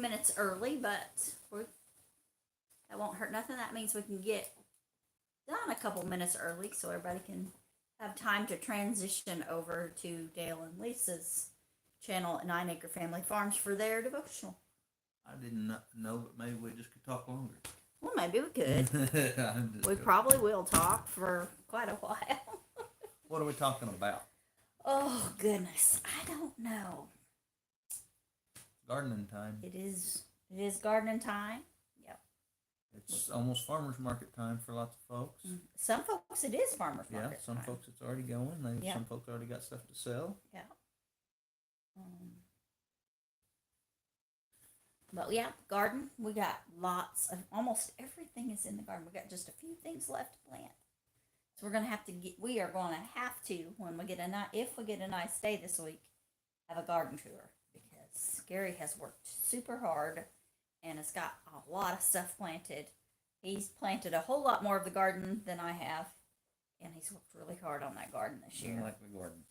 minutes early, but that won't hurt nothing. That means we can get done a couple minutes early so everybody can have time to transition over to Dale and Lisa's channel at 9 Acre Family Farms for their devotional. I didn't know, but maybe we just could talk longer. Well, maybe we could. We probably will talk for quite a while. What are we talking about? Oh, goodness. I don't know. Gardening time. It is gardening time. Yep. It's almost farmer's market time for lots of folks. Some folks it is farmer's market Yeah, some time. folks it's already going. Yeah. Some folks already got stuff to sell. Yeah. But yeah, garden. We got lots of almost everything is in the garden. We got just a few things left to plant. So we're gonna have to get. We are going to have to when we get if we get a nice day this week, have a garden tour because Gary has worked super hard and has got a lot of stuff planted. He's planted a whole lot more of the garden than I have, and he's worked really hard on that garden this year. I like the garden.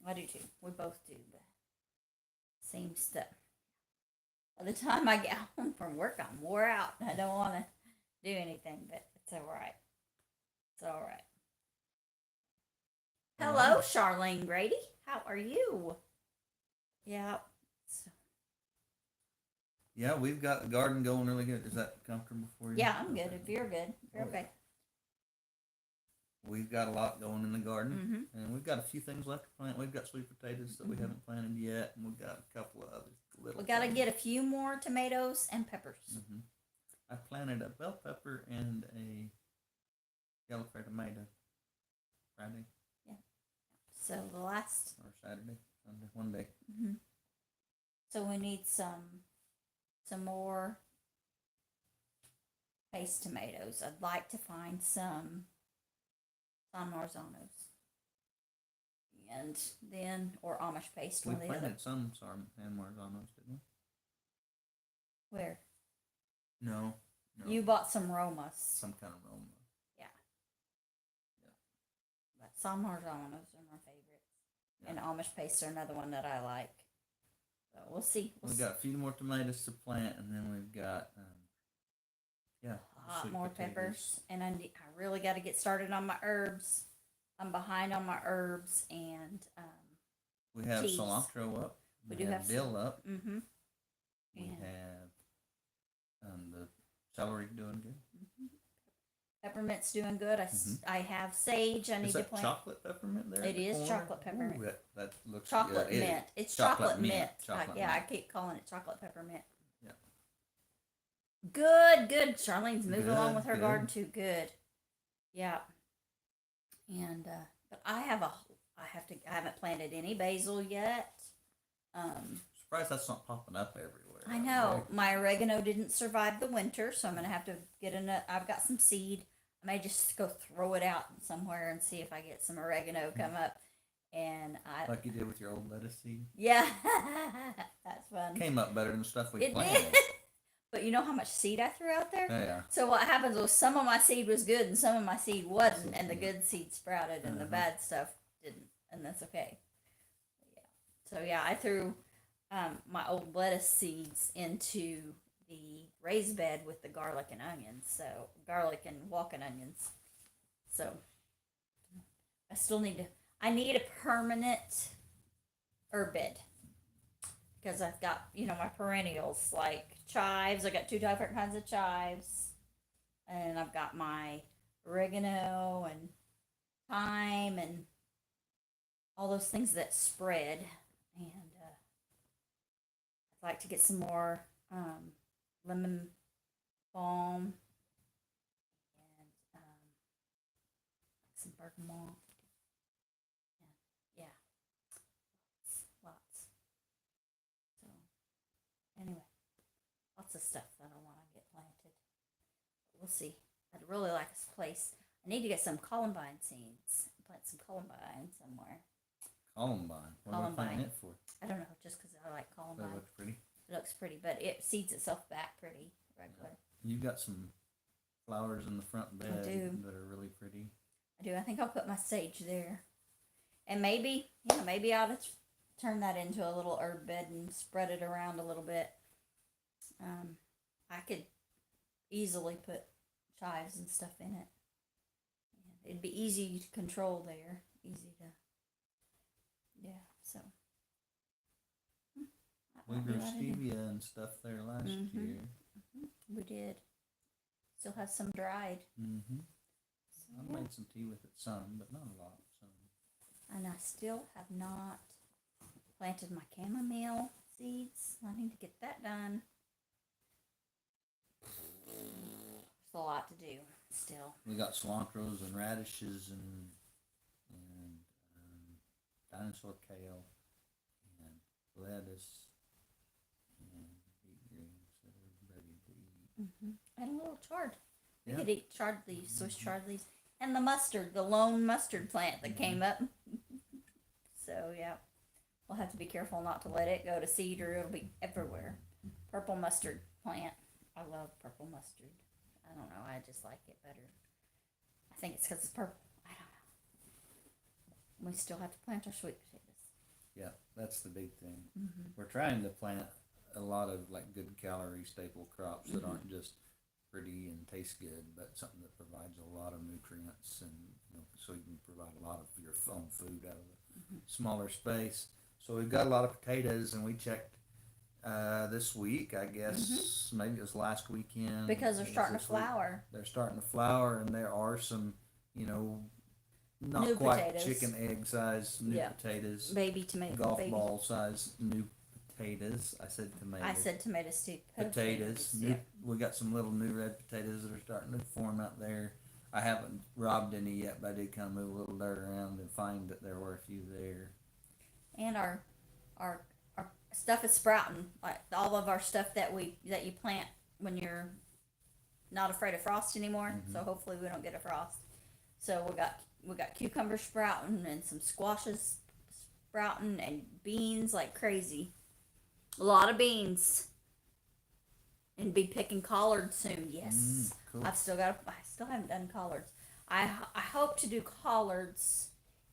I do too. We both do, but seems that by the time I get home from work, I'm wore out and I don't want to do anything, but it's all right. It's all right. Hello, Charlene Grady. How are you? Yeah. Yeah, we've got the garden going really good. Is that comfortable for you? Yeah, I'm good. If you're good, you're okay. We've got a lot going in the garden, and we've got a few things left to plant. We've got sweet potatoes that we haven't planted yet, and we've got a couple of other little. We got to get a few more tomatoes and peppers. I planted a bell pepper and a yellow pear tomato Friday. Yeah. So the last or Saturday, Sunday, one day. So we need some more paste tomatoes. I'd like to find some San Marzanos. And then, or Amish paste. We planted some San Marzanos, didn't we? Where? No. You bought some Romas. Some kind of Roma. Yeah. But San Marzanos are my favorites. Yeah. And Amish paste are another one that I like. So we'll see. We've got a few more tomatoes to plant, and then we've got, more peppers. And I really got to get started on my herbs. I'm behind on my herbs and we have cheese. Cilantro up. We do have dill up. We have the celery doing good. Peppermint's doing good. I have sage. I need to plant. Chocolate peppermint there? It is chocolate peppermint. Ooh, that looks chocolate good. mint. It's chocolate mint. I keep calling it chocolate peppermint. Yeah. Good. Charlene's moving along with her garden too. Good. Yeah. And but I haven't planted any basil yet. Surprised that's not popping up everywhere. I know. My oregano didn't survive the winter, so I'm gonna have to get I've got some seed. I may just go throw it out somewhere and see if I get some oregano come up. And like you did with your old lettuce seed. Yeah, that's fun. Came up better than the stuff we planted. Did. But you know how much seed I threw out there? Yeah. So what happens was some of my seed was good and some of my seed wasn't, and the good seed sprouted and the bad stuff didn't, and that's okay. Yeah. So yeah, I threw my old lettuce seeds into the raised bed with the garlic and onions. So garlic and walking onions. So I still need a permanent herb bed. Because I've got, my perennials like chives. I got 2 different kinds of chives. And I've got my oregano and thyme and all those things that spread. And I'd like to get some more lemon balm and some bergamot. Yeah. Lots. So, anyway, lots of stuff that I want to get planted. We'll see. I'd really like this place. I need to get some columbine seeds. Plant some columbine somewhere. Columbine. What are we planting it for? I don't know, just because I like columbine. That looks pretty. It looks pretty, but it seeds itself back pretty regular. You've got some flowers in the front bed that are really pretty. I do. I think I'll put my sage there. And maybe I ought to turn that into a little herb bed and spread it around a little bit. I could easily put chives and stuff in it. It'd be easy to control there. Easy to, yeah. So that We might be grew what I do. stevia and stuff there last Mhm. year. We did. Still have some dried. Mm-hmm. So, I yeah. made some tea with it, some, but not a lot. Some. And I still have not planted my chamomile seeds. I need to get that done. There's a lot to do still. We got cilantros and radishes and dinosaur kale and lettuce and beet greens that are ready to eat. And a little chard. We Yeah. could eat chard leaves, Swiss chard leaves. And the mustard, the lone mustard plant that came up. So, yeah. We'll have to be careful not to let it go to seed or it'll be everywhere. Purple mustard plant. I love purple mustard. I don't know. I just like it better. I think it's because it's purple. I don't know. We still have to plant our sweet potatoes. Yeah, that's the big thing. We're trying to plant a lot of like good calorie staple crops that aren't just pretty and taste good, but something that provides a lot of nutrients and so you can provide a lot of your own food out of a smaller space. So we've got a lot of potatoes, and we checked this week, I guess maybe it was last weekend Because they're It was starting to this week. flower. They're starting to flower, and there are some not New quite potatoes. chicken egg size new Yeah. potatoes, Baby tomato. golf baby. ball size new potatoes. I said tomatoes. I said tomatoes too. potatoes. Yeah. We got some little new red potatoes that are starting to form out there. I haven't robbed any yet, but I did kind of move a little dirt around and find that there were a few there. And our stuff is sprouting. Like all of our stuff that you plant when you're not afraid of frost anymore. So hopefully we don't get a frost. So we got cucumbers sprouting and some squashes sprouting and beans like crazy. A lot of beans. And be picking collards soon. Yes. Cool. I still haven't done collards. I hope to do collards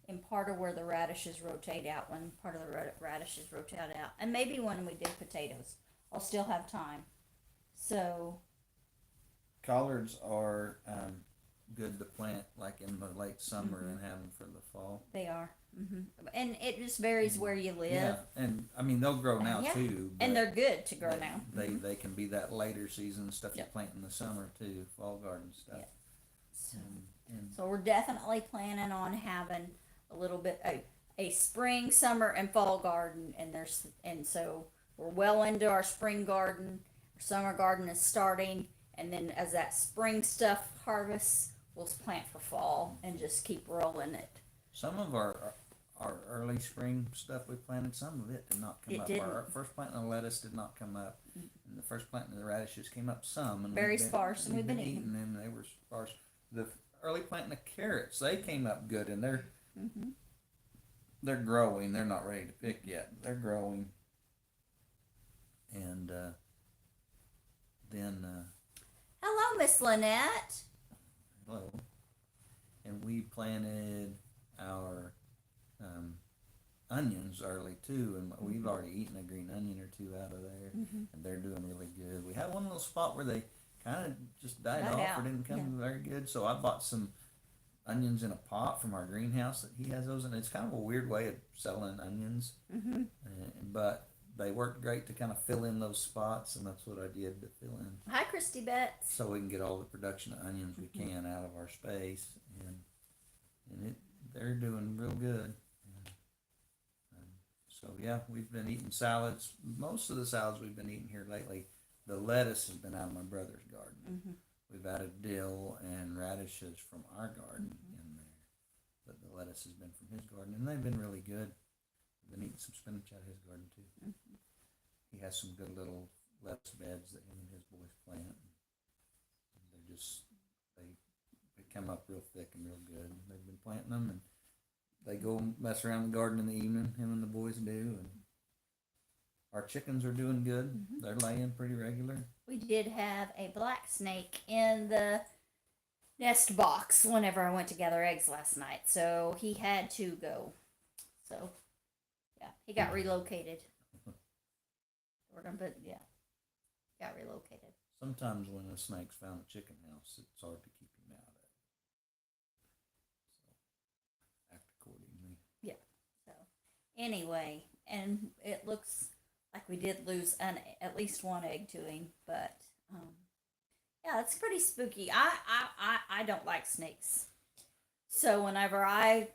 in part of where the radishes rotate out, when part of the radishes rotate out, and maybe when we do potatoes. I'll still have time. So Collards are good to plant like in the late summer and have them for the fall. they are. And it just varies where you live. Yeah, and I mean they'll grow now Yeah. too. And but they're good to grow now. They can be that later season stuff you Yep. plant in the summer too, fall garden stuff. Yep. So, And so we're definitely planning on having a little bit a spring, summer, and fall garden, and so we're well into our spring garden. Our summer garden is starting, and then as that spring stuff harvests, we'll plant for fall and just keep rolling it. some of our early spring stuff we planted, some of it did not come It up. didn't. Our first planting of lettuce did not come up, and the first planting of the radishes came up some. And Very sparse, and we've been eating them. They were sparse. The early planting of carrots, they came up good, and they're growing. They're not ready to pick yet. They're growing, and then Hello, Miss Lynette. hello, and we planted our onions early too, and we've already eaten a green onion or two out of there, and they're doing really good. We had one little spot where they kind of just died Died off out, or didn't come very good, so I bought some onions in a pot from our greenhouse that he has those, and it's kind of a weird way of selling onions, but they worked great to kind of fill in those spots, and that's what I did to fill in, Hi, Christy Betts. so we can get all the production of onions we can out of our space, and they're doing real good. So yeah, we've been eating salads. Most of the salads we've been eating here lately, the lettuce has been out of my brother's garden. We've added dill and radishes from our garden in there, but the lettuce has been from his garden, and they've been really good. We've been eating some spinach out of his garden too. He has some good little lettuce beds that him and his boys plant. And they're just they come up real thick and real good. They've been planting them, and they go mess around the garden in the evening. Him and the boys do, and our chickens are doing good. They're laying pretty regular. We did have a black snake in the nest box whenever I went to gather eggs last night, so he had to go. So, yeah, he got relocated. We're gonna put got relocated. Sometimes when a snake's found a chicken house, it's hard to keep him out of it. So act accordingly. So anyway, and it looks like we did lose at least one egg to him, but yeah, it's pretty spooky. I don't like snakes, so whenever I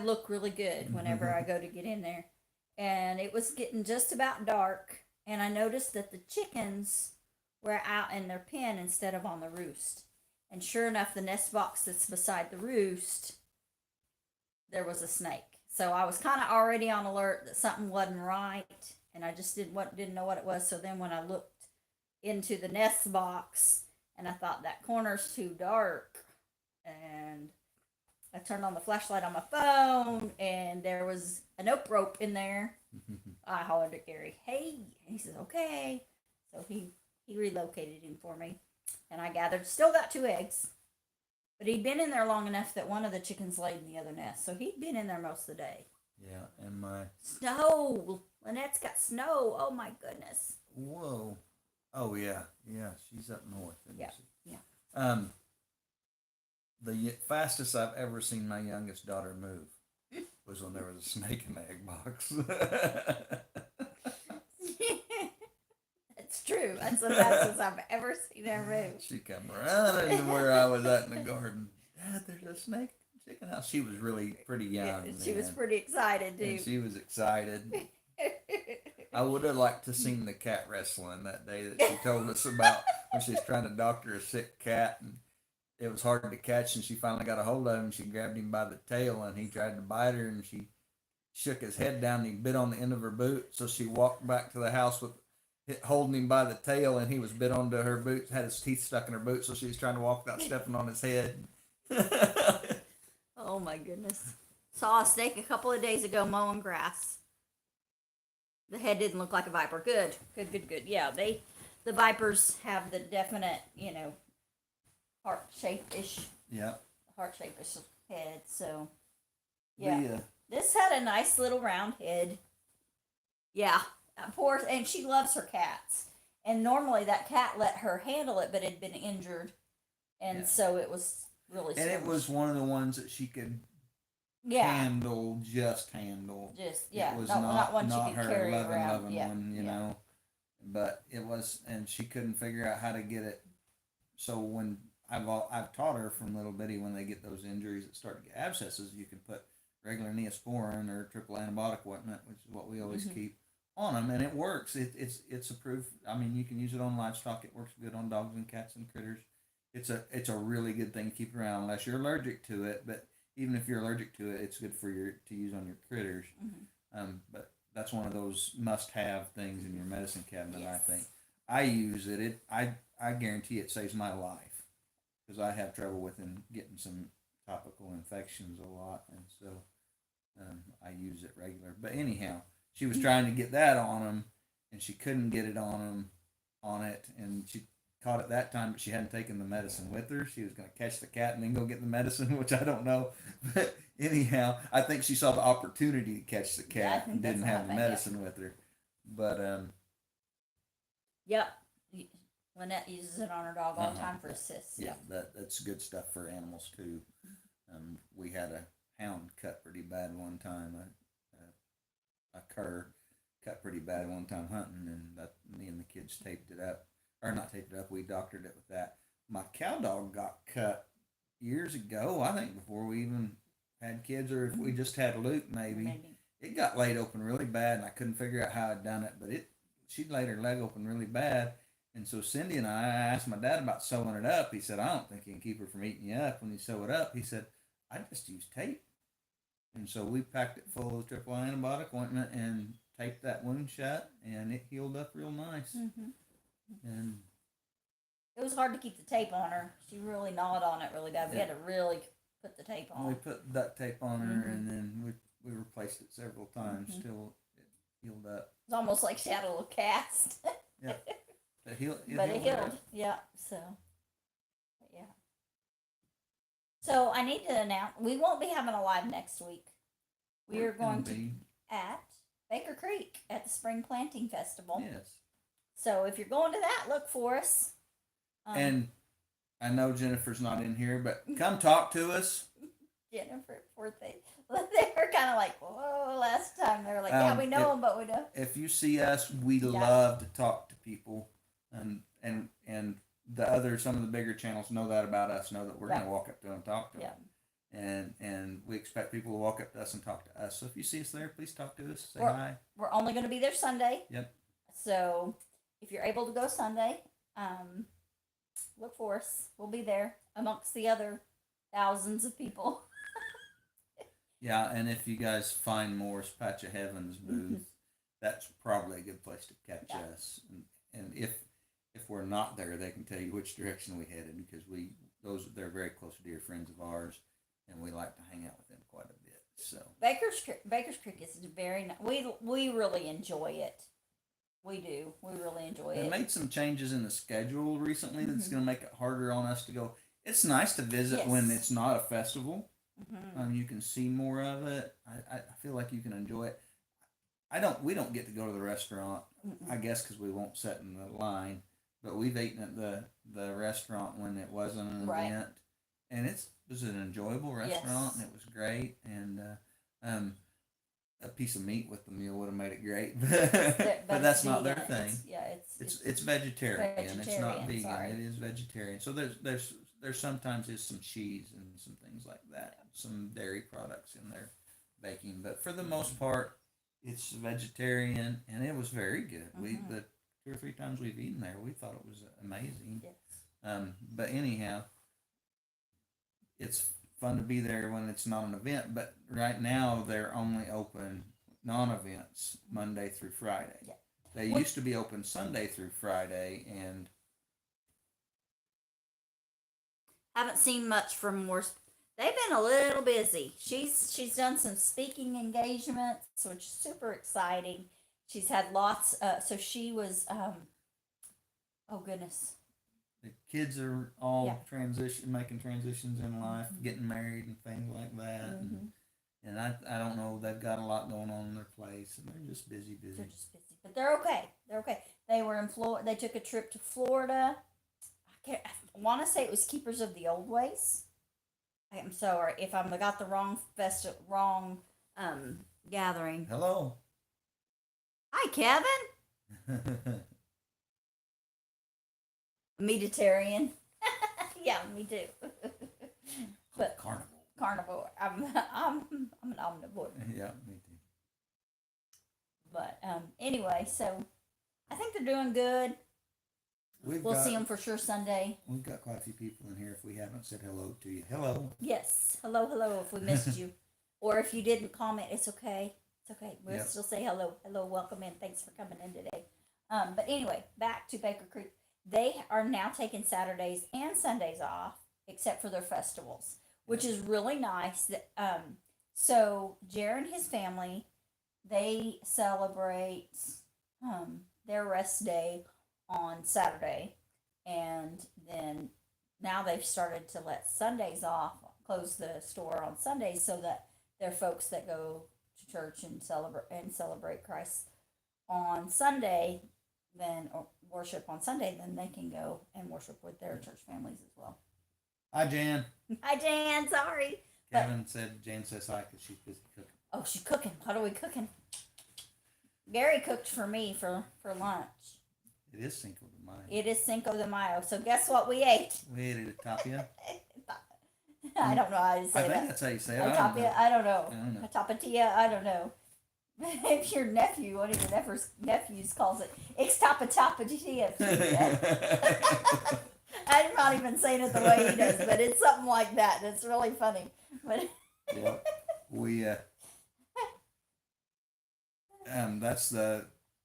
look really good whenever I go to get in there, and it was getting just about dark, and I noticed that the chickens were out in their pen instead of on the roost, and sure enough, the nest box that's beside the roost, there was a snake. So I was kind of already on alert that something wasn't right, and I just didn't know what it was. So then when I looked into the nest box, and I thought that corner's too dark, and I turned on the flashlight on my phone, and there was a nope rope in there. I hollered at Gary, "Hey!" And he says, "Okay." So he relocated him for me, and I still got 2 eggs. But he'd been in there long enough that one of the chickens laid in the other nest. So he'd been in there most of the day. Yeah, and my Snow! Lynette's got snow. Oh my goodness. whoa, oh yeah, she's up north. Isn't she? Yeah. The fastest I've ever seen my youngest daughter move was when there was a snake in the egg box. It's true. That's the fastest I've ever seen her move. She come running to where I was at in the garden. Dad, there's a snake in the chicken house. She was really pretty young. Yeah, she was pretty excited too. And she was excited. I would have liked to seen the cat wrestling that day that she told us about when she was trying to doctor a sick cat, and it was hard to catch, and she finally got a hold of him. She grabbed him by the tail, and he tried to bite her, and she shook his head down, and he bit on the end of her boot. So she walked back to the house with holding him by the tail, and he was bit onto her boot, had his teeth stuck in her boot, so she was trying to walk without stepping on his head. Oh my goodness. Saw a snake a couple of days ago mowing grass. The head didn't look like a viper. Good. Yeah, the vipers have the definite, heart-shaped-ish Yeah. heart-shaped-ish head, so yeah. The, This had a nice little round head. Yeah. Poor, and she loves her cats. And normally that cat let her handle it, but it had been injured, and so it was really. And it was one of the ones that she could handle. Just yeah. It was not one not she could her carry loving around. one, you know. But it was, and she couldn't figure out how to get it. So when I've taught her from little bitty, when they get those injuries that start to get abscesses, you can put regular Neosporin or triple antibiotic ointment, which is what we always keep on them, and it works. It's approved. I mean, you can use it on livestock. It works good on dogs and cats and critters. It's a really good thing to keep around unless you're allergic to it. But even if you're allergic to it, it's good for to use on your critters. But that's one of those must-have things in your medicine cabinet. Yes. I think I use it. I guarantee it saves my life because I have trouble with getting some topical infections a lot, and so I use it regular. But anyhow, she was trying to get that on him, and she couldn't get it on it, and she caught it that time, but she hadn't taken the medicine with her. She was going to catch the cat and then go get the medicine, which I don't know. But anyhow, I think she saw the opportunity to catch the cat and didn't have the medicine with her. But yep, Lynette uses it on her dog all the time for cysts. Yeah, that's good stuff for animals too. We had a hound cut pretty bad one time. A cur cut pretty bad one time hunting, and me and the kids taped it up, or not taped it up. We doctored it with that. My cow dog got cut years ago. I think before we even had kids, or if we just had Luke, maybe. It got laid open really bad, and I couldn't figure out how I'd done it. But she laid her leg open really bad, and so Cindy and I asked my dad about sewing it up. He said, "I don't think you can keep her from eating you up when you sew it up." He said, "I just use tape." And so we packed it full of triple antibiotic ointment and taped that wound shut, and it healed up real nice. And it was hard to keep the tape on her. She really gnawed on it really bad. We had to really put the tape on. We put duct tape on her, and then we replaced it several times till it healed up. It's almost like she had a little cast. Yeah. It healed. Yeah. So, yeah. So I need to announce we won't be having a live next week. We are going to at Baker Creek at the Spring Planting Festival. Yes. So if you're going to that, look for us. And I know Jennifer's not in here, but come talk to us. Jennifer, poor thing. They were kind of like, whoa, last time. They were like, yeah, we know them, but we don't. If you see us, we love to talk to people. And some of the bigger channels know that about us, know that we're going to walk up to them and talk to them. And we expect people to walk up to us and talk to us. So if you see us there, please talk to us. Say hi. We're only going to be there Sunday. Yep. So if you're able to go Sunday, look for us. We'll be there amongst the other thousands of people. Yeah, and if you guys find Morris Patch of Heaven's booth, that's probably a good place to catch us. And if we're not there, they can tell you which direction we headed because they're very close dear friends of ours, and we like to hang out with them quite a bit. So Baker's Creek is very nice. We really enjoy it. We do. We really enjoy it. They made some changes in the schedule recently that's going to make it harder on us to go. It's nice to visit when it's not a festival. You can see more of it. I feel like you can enjoy it. We don't get to go to the restaurant, I guess, because we won't sit in the line. But we've eaten at the restaurant when it wasn't an event, and it was an enjoyable restaurant, and it was great. And a piece of meat with the meal would have made it great, but that's not their thing. It's vegetarian. It's not vegan. Sorry. It is vegetarian. So there's sometimes is some cheese and some things like that, some dairy products in their baking, but for the most part, it's vegetarian, and it was very good. The 2 or 3 times we've eaten there, we thought it was amazing. Yes. But anyhow, it's fun to be there when it's not an event. But right now, they're only open non-events Monday through Friday. Yeah. They used to be open Sunday through Friday, and haven't seen much from Morris. They've been a little busy. She's done some speaking engagements, which is super exciting. She's had lots. So she was. Oh goodness. The kids are all making transitions in life, getting married and things like that. And I don't know. They've got a lot going on in their place, and they're just busy. They're just busy, but they're okay. They're okay. They were in Florida. They took a trip to Florida. I want to say it was Keepers of the Old Ways. I'm sorry if I got the wrong gathering. Hello. Hi, Kevin. Mediterranean. Yeah, me too. But carnivore. I'm an omnivore. Yeah, me too. But anyway, so I think they're doing good. We'll see them for sure Sunday. We've got quite a few people in here. If we haven't said hello to you, hello. Yes, hello. If we missed you, or if you didn't comment, it's okay. It's okay. We'll still say hello. Hello, welcome in. Thanks for coming in today. But anyway, back to Baker Creek. They are now taking Saturdays and Sundays off, except for their festivals, which is really nice. So Jared and his family, they celebrate their rest day on Saturday, and then now they've started to let Sundays off, close the store on Sundays, so that their folks that go to church and celebrate Christ on Sunday, then or worship on Sunday, then they can go and worship with their church families as well. Hi, Jan. Hi, Jan. Sorry. Jan says hi because she's busy cooking. Oh, she's cooking. What are we cooking? Gary cooked for me for lunch. It is Cinco de Mayo. It is Cinco de Mayo. So guess what we ate? We ate it at Tapia. I don't know how to say that. I think that's how you say it. Tapia? I don't know. Tapatia? I don't know. If your nephew, one of your nephews calls it, it's tapatia. I'm not even saying it the way he does, but it's something like that. It's really funny. But yeah, we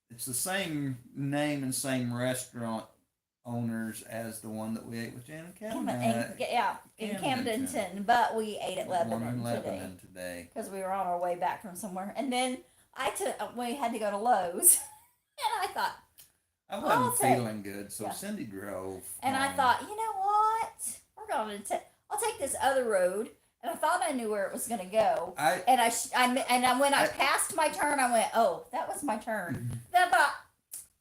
it's the same name and same restaurant owners as the one that we ate with Jan and Kevin. In Camdenton, but we ate at Lebanon today because we were on our way back from somewhere, and then we had to go to Lowe's, and I thought I wasn't feeling good, so Cindy drove. And I thought, you know what, I'll take this other road. And I thought I knew where it was going to go. When I passed my turn, I went, oh, that was my turn. Then I thought,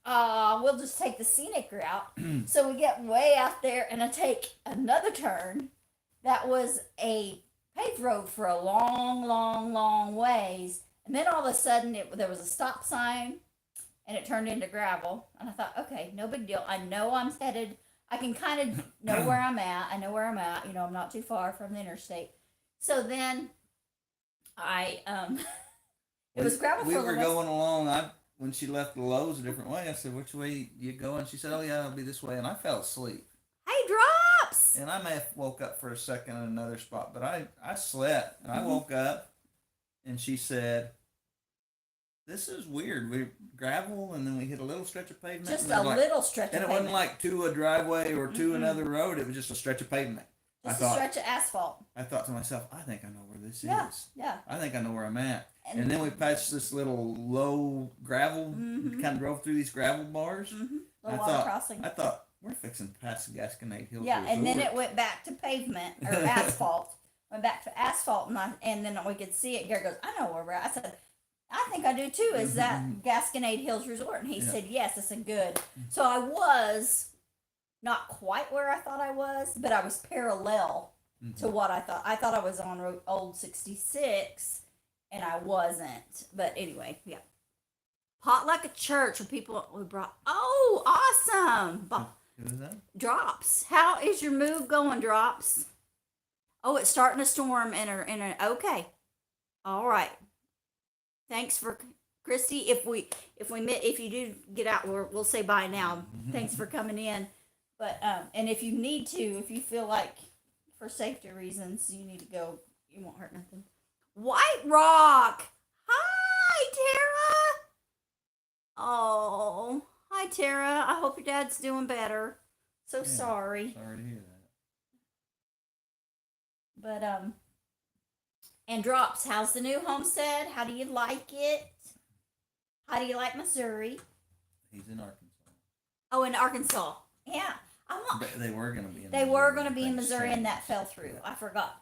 we'll just take the scenic route. So we get way out there, and I take another turn that was a paved road for a long, long, long ways. And then all of a sudden, there was a stop sign, and it turned into gravel. And I thought, okay, no big deal. I know I'm headed. I can kind of know where I'm at. I know where I'm at. You know, I'm not too far from the interstate. So then I it was gravel. We were going along. When she left the Lowe's a different way, I said, "Which way you going?" She said, "Oh yeah, I'll be this way." And I fell asleep. Hey, Drops. And I may have woke up for a second in another spot, but I slept and I woke up, and she said, "This is weird. We gravel, and then we hit a little stretch of pavement. Just and a little stretch and of it pavement. wasn't like to a driveway or to another road. It was just a stretch of pavement. Just a stretch of asphalt. I thought to myself, I think I know where this is. Yeah. I think I know where I'm at. And then we passed this little low gravel, kind of drove through these gravel bars. Little water crossing. I thought, we're fixing to pass the Gasconade Hills. Yeah, and then Resort. it went back to pavement or asphalt. Went back to asphalt, and then we could see it. Gary goes, I know where we're at. I said, I think I do too. Is that Gasconade Hills Resort? And he said, yes, it's a good. So I was not quite where I thought I was, but I was parallel to what I thought. I thought I was on Old 66, and I wasn't. But anyway, yeah. Potluck at church with people we brought. Oh, awesome! Who is that? Drops. How is your move going, Drops? Oh, it's starting to storm okay. All right. Thanks for Christy. If you do get out, we'll say bye now. Thanks for coming in. But and if you need to, if you feel like for safety reasons you need to go, you won't hurt nothing. White Rock. Hi, Tara. Oh, hi, Tara. I hope your dad's doing better. So sorry. Sorry to hear that. But and Drops, how's the new homestead? How do you like it? How do you like Missouri? He's in Arkansas. Oh, in Arkansas. Yeah. They were going to be in They were going to be in Missouri, and that fell through. I forgot.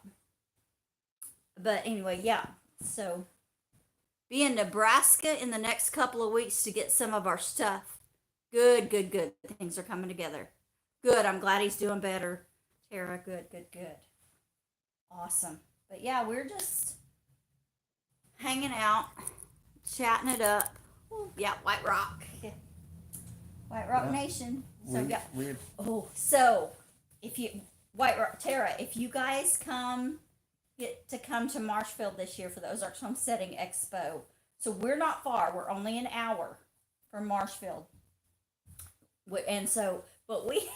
But anyway, yeah. So be in Nebraska in the next couple of weeks to get some of our stuff. Good. Things are coming together. Good. I'm glad he's doing better. Tara, good. Awesome. But yeah, we're just hanging out, chatting it up. Ooh, yeah, White Rock. White Rock Nation. So so if you White Rock Tara, if you guys get to come to Marshfield this year for the Ozarks Homesteading Expo. So we're not far. We're only an hour from Marshfield. And so, but we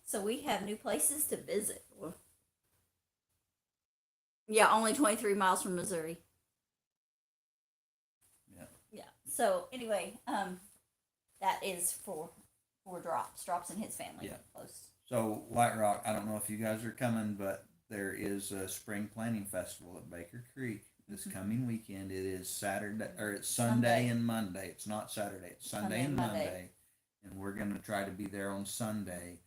so we have new places to visit. Yeah, only 23 miles from Missouri. Yeah. So anyway, that is for Drops and his family. Yeah. Close. So White Rock, I don't know if you guys are coming, but there is a spring planting festival at Baker Creek this coming weekend. It is it's Sunday and Monday. It's not Saturday. It's Sunday and Monday. And we're going to try to be there on Sunday.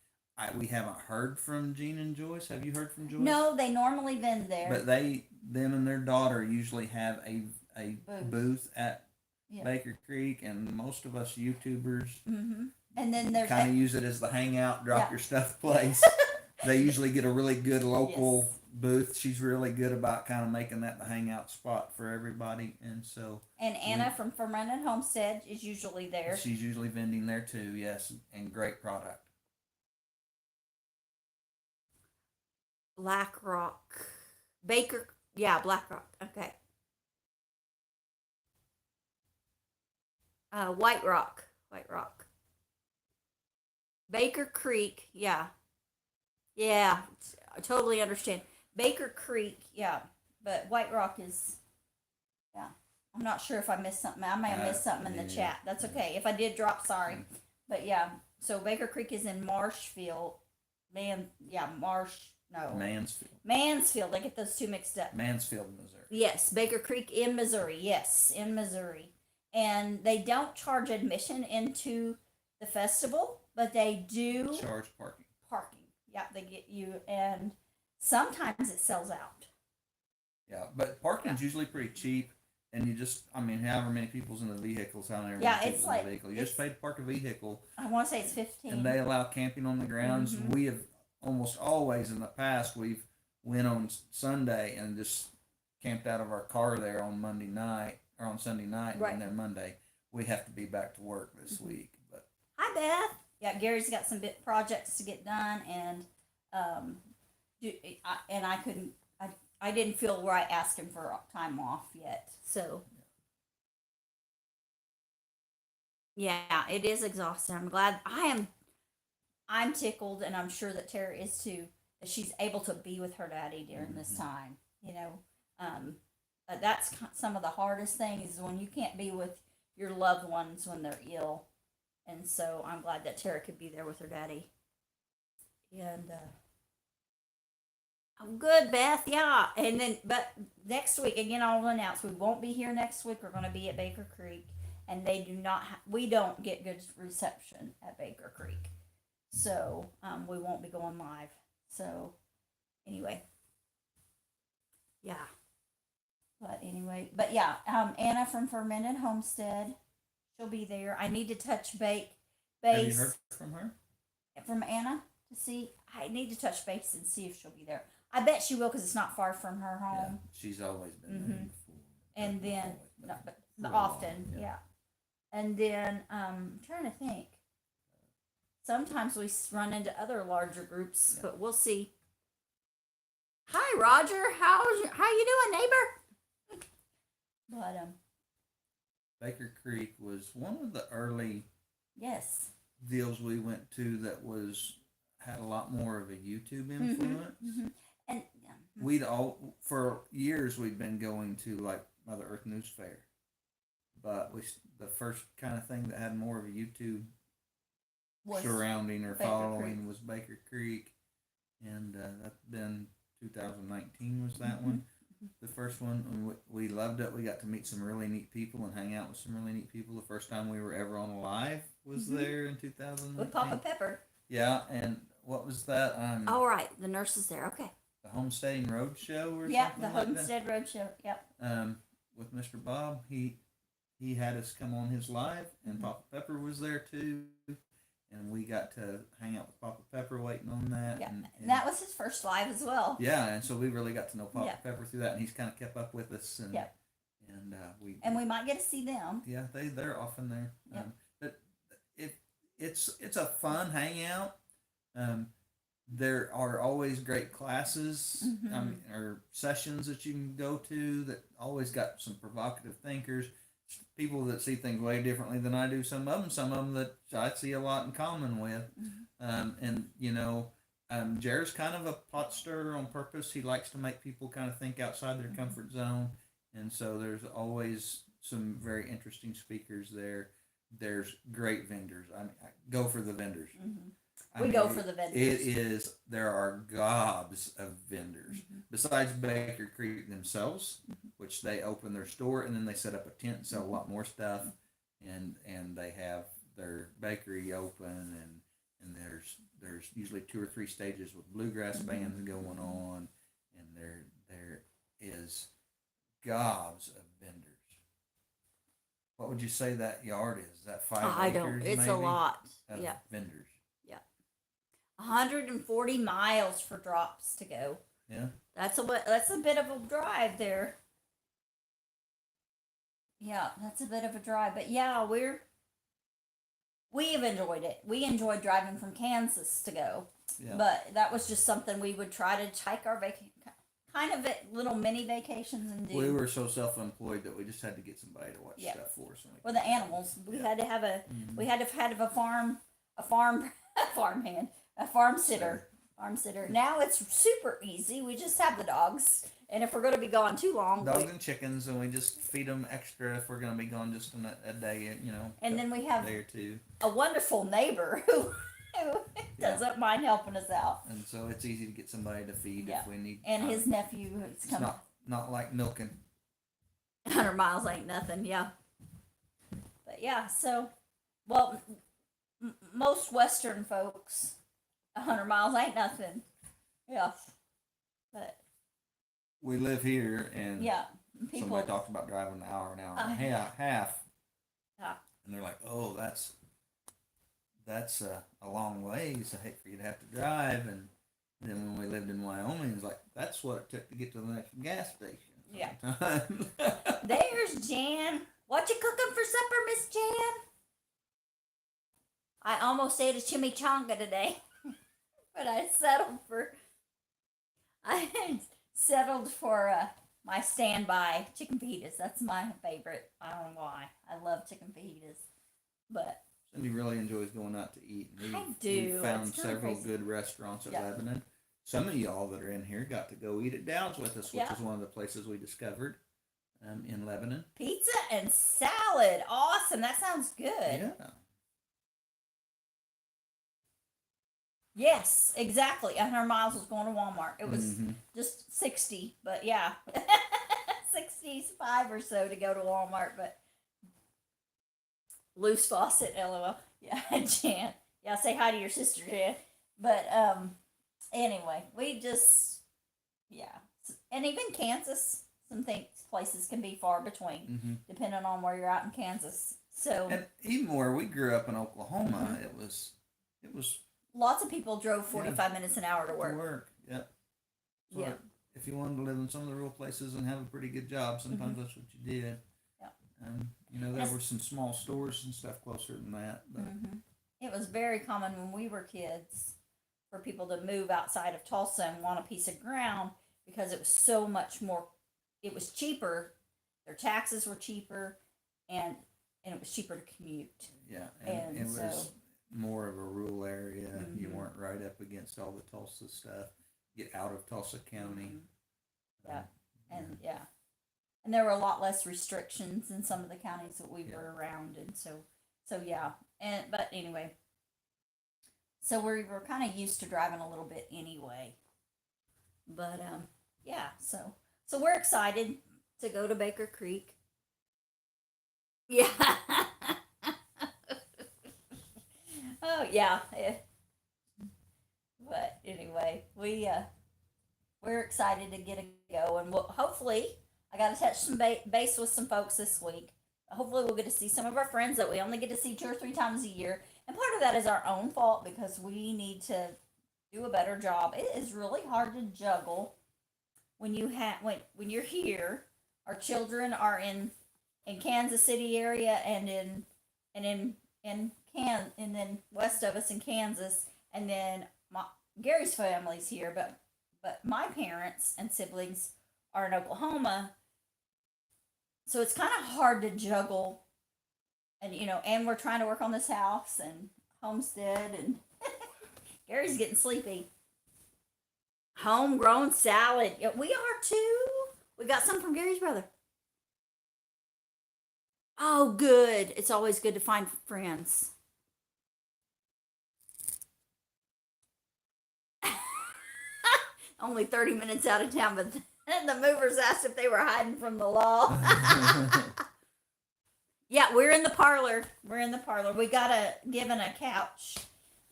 We haven't heard from Gene and Joyce. Have you heard from Joyce? No, they normally been there. But them and their daughter usually have a booth at Baker Creek, and most of us YouTubers and then there's kind of use it as the hangout, drop your stuff place. They usually get a really good local booth. She's really good about kind of making that the hangout spot for everybody, and so. And Anna from Fermented Homestead is usually there. She's usually vending there too, yes, and great product. Black Rock. Baker, Black Rock. Okay. White Rock. Baker Creek, yeah, I totally understand. Baker Creek, but White Rock is, I'm not sure if I missed something. I may have missed something in the chat. That's okay. If I did drop, sorry. But yeah, so Baker Creek is in Marshfield. Mansfield. I get those two mixed up. Mansfield, Missouri. Yes, Baker Creek in Missouri. Yes, in Missouri. And they don't charge admission into the festival, but they do charge parking. Yeah, they get you, and sometimes it sells out. Yeah, but parking's usually pretty cheap. and you just, I mean, however many people's in the vehicles, however Yeah, many it's people's in like- the vehicle. You just pay to park a vehicle, I want to say it's 15. and they allow camping on the grounds. Mhm. We have almost always in the past we've went on Sunday and just camped out of our car there on Monday night or on Sunday night, Right. and then Monday we have to be back to work this week. But Hi, Beth. Yeah, Gary's got some bit projects to get done, and I couldn't. I didn't feel right asking for time off yet. So yeah, it is exhausting. I'm glad. I'm tickled, and I'm sure that Tara is too, that she's able to be with her daddy during this time. You know, that's some of the hardest things is when you can't be with your loved ones when they're ill. And so I'm glad that Tara could be there with her daddy. And I'm good, Beth. Yeah. And then, but next week, again, I'll announce we won't be here next week. We're going to be at Baker Creek, and they do not. We don't get good reception at Baker Creek, so we won't be going live. So anyway, yeah. But yeah, Anna from Fermented Homestead, she'll be there. I need to touch have you base heard from her? from Anna to see. I need to touch base and see if she'll be there. I bet she will because it's not far from her Yeah, home. she's always been there Mhm. before. And Not then, always, but no, but for a while, often, yeah. yeah. And then, I'm trying to think. Sometimes we run into other larger groups, Yeah. but we'll see. Hi, Roger. How you doing, neighbor? But Baker Creek was one of the early yes. deals we went to that had a lot more of a YouTube influence. Mm-hmm. And We'd all for years we'd been going to like Mother Earth News Fair, but the first kind of thing that had more of a YouTube was surrounding or Baker following Creek. was Baker Creek, and that's been 2019 was that Mhm. one, the first one. And we loved it. We got to meet some really neat people and hang out with some really neat people. The first time we were ever on live was Mhm. there in 2019. with Papa Pepper. Yeah, and what was that? All right, the nurse is there. Okay. The Homesteading Roadshow or Yeah, something the like Homestead Roadshow. Yep. that. With Mr. Bob, he had us come on his live, and Mhm. Papa Pepper was there too, and we got to hang out with Papa Pepper waiting on that. Yeah, and that was his first live as well. yeah, and so we really got to know Papa Yeah. Pepper through that, and he's kind of kept up with us, and Yep. and And we might get to see them. yeah, they're often there. Yep. But it's a fun hangout. There are always great classes Mhm. or sessions that you can go to that always got some provocative thinkers, people that see things way differently than I do. Some of them that I see a lot in common with. Mhm. And you know, Jared's kind of a pot stirrer on purpose. He likes to make people kind of think outside their comfort zone, and so there's always some very interesting speakers there. There's great vendors. I go for the vendors. Mhm. I We mean, go for the vendors. there are gobs of vendors Mhm. besides Baker Creek themselves, Mm-hmm. which they open their store and then they set up a tent and sell a lot more stuff, and they have their bakery open, and there's usually 2 or 3 stages with bluegrass Mhm. bands going on, and there is gobs of vendors. What would you say that yard is? Is that 5 I acres? don't. It's maybe, a lot. of Yeah. vendors. 140 miles for drops to go. Yeah. That's a bit of a drive there. Yeah, that's a bit of a drive, but yeah, we've enjoyed it. We enjoyed driving from Kansas to go, Yeah. but that was just something we would try to take our kind of little mini vacations and do. We were so self-employed that we just had to get somebody to watch Yeah. stuff for us. For the animals, we had to have Mhm. we had to have a farmhand, a farm sitter. Now it's super easy. We just have the dogs, and if we're going to be gone too long, Dogs and chickens, and we just feed them extra if we're going to be gone just a day, you know. and then we a have day or two, a wonderful neighbor who doesn't mind helping us out, and so it's easy to get somebody to feed Yeah. if we need. and his nephew who's It's coming. not like milking. 100 miles ain't nothing, yeah. But yeah, so, well, most Western folks, 100 miles ain't nothing. Yeah. But We live here, and yeah, people. Somebody talked about driving an hour and a half, Yeah. and they're like, "Oh, that's a long ways. I hate for you to have to drive." And then when we lived in Wyoming, it's like that's what it took to get to the next gas station. Yeah. Sometimes. There's Jan. What you cooking for supper, Miss Jan? I almost ate a chimichanga today, but I settled for my standby chicken fajitas. That's my favorite. I don't know why. I love chicken fajitas, but Cindy really enjoys going out to eat. I do. We found It's kinda several crazy. good restaurants at Yeah. Lebanon. Some of y'all that are in here got to go eat at Dow's with us, which Yeah. is one of the places we discovered in Lebanon. pizza and salad. Awesome. That sounds good. Yeah. Yes, exactly. And her miles was going to Walmart. It was Mhm. just 60, but yeah, 65 or so to go to Walmart, but loose faucet, lol. Yeah, Jan. Yeah, say hi to your sister, Jan. But anyway, we just yeah, and even Kansas, some things places can be far between, Mhm. depending on where you're at in Kansas. So And even where we grew up in Oklahoma, Mhm. it was lots of people drove 45 minutes an hour to work. Yep. So Yeah. if you wanted to live in some of the real places and have a pretty good job, sometimes that's what you did. Yeah. You know, there Yes. were some small stores and stuff closer than that. But It was very common when we were kids for people to move outside of Tulsa and want a piece of ground because it was so much more. It was cheaper. Their taxes were cheaper, and it was cheaper to commute. yeah, And it so- was more of a rural area. You Mhm. weren't right up against all the Tulsa stuff. Get out of Tulsa County. Yeah. And yeah, and there were a lot less restrictions in some of the counties that we Yeah. were around, and so yeah. And but anyway, so we were kind of used to driving a little bit anyway. But yeah, so we're excited to go to Baker Creek. Yeah. Oh yeah. But anyway, we're excited to get a go, and we'll hopefully I got to touch some base with some folks this week. Hopefully, we'll get to see some of our friends that we only get to see 2 or 3 times a year, and part of that is our own fault because we need to do a better job. It is really hard to juggle when you when you're here. Our children are in Kansas City area and in and then west of us in Kansas, and then Gary's family's here, but my parents and siblings are in Oklahoma, so it's kind of hard to juggle. And and we're trying to work on this house and homestead, and Gary's getting sleepy. Homegrown salad. Yeah, we are too. We got some from Gary's brother. Oh, good. It's always good to find friends. Only 30 minutes out of town, but the movers asked if they were hiding from the law. Yeah, we're in the parlor. We got given a couch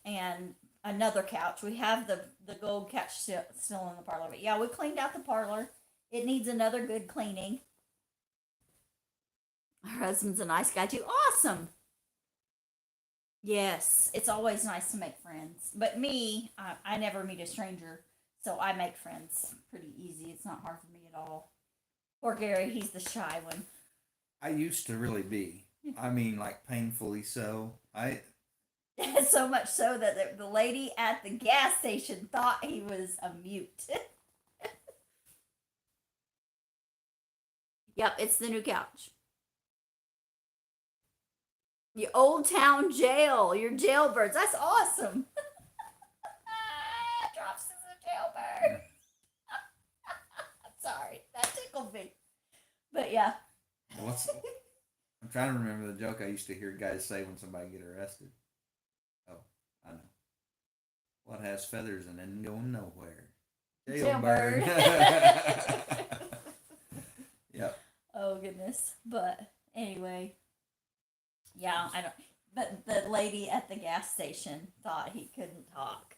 and another couch. We have the gold couch still in the parlor. But yeah, we cleaned out the parlor. It needs another good cleaning. Her husband's a nice guy too. Awesome. Yes, it's always nice to make friends. But me, I never meet a stranger, so I make friends pretty easy. It's not hard for me at all. Poor Gary, he's the shy one. I used to really be. I mean, like painfully so. So much so that the lady at the gas station thought he was a mute. Yep, it's the new couch. The Old Town Jail. Your jailbirds. That's awesome. Drops is a jailbird. Sorry, that tickled me. But yeah. I'm trying to remember the joke I used to hear guys say when somebody get arrested. Oh, I know. What has feathers and isn't going nowhere? Jailbird. Yep. Oh goodness. But anyway. Yeah, I don't. But the lady at the gas station thought he couldn't talk.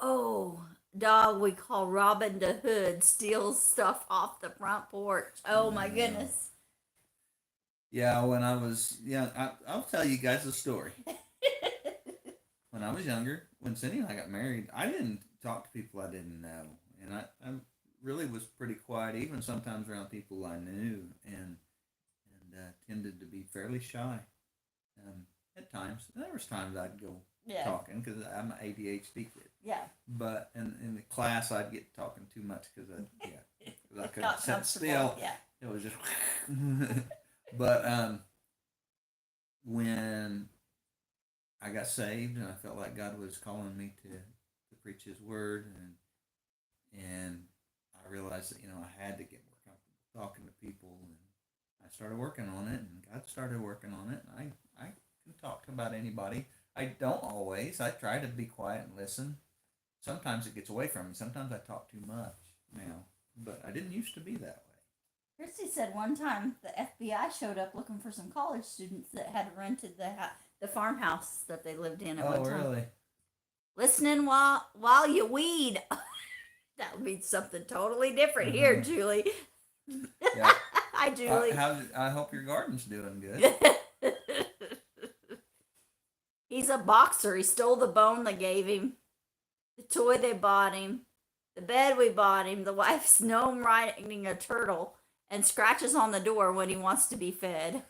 Oh, dog we call Robin the Hood steals stuff off the front porch. Oh my goodness. Yeah, when I was young, I'll tell you guys a story. When I was younger, when Cindy and I got married, I didn't talk to people I didn't know, and I really was pretty quiet, even sometimes around people I knew, and tended to be fairly shy. At times, there was times I'd go Yeah. talking because I'm an ADHD kid, Yeah. but in the class I'd get talking too much because I couldn't Not sit comfortable. still. Yeah. It was just, but when I got saved and I felt like God was calling me to preach His word, and I realized that I had to get more comfortable talking to people, and I started working on it, and God started working on it. And I can talk about anybody. I don't always. I try to be quiet and listen. Sometimes it gets away from me. sometimes I talk too much now, but I didn't used to be that way. Christy said one time the FBI showed up looking for some college students that had rented the farmhouse that they lived in at one time. Really? Listening while you weed. That would be something totally different here, Julie. Yeah. Hi, Julie. I hope your garden's doing good. He's a boxer. He stole the bone they gave him, the toy they bought him, the bed we bought him, the wife's gnome riding a turtle, and scratches on the door when he wants to be fed.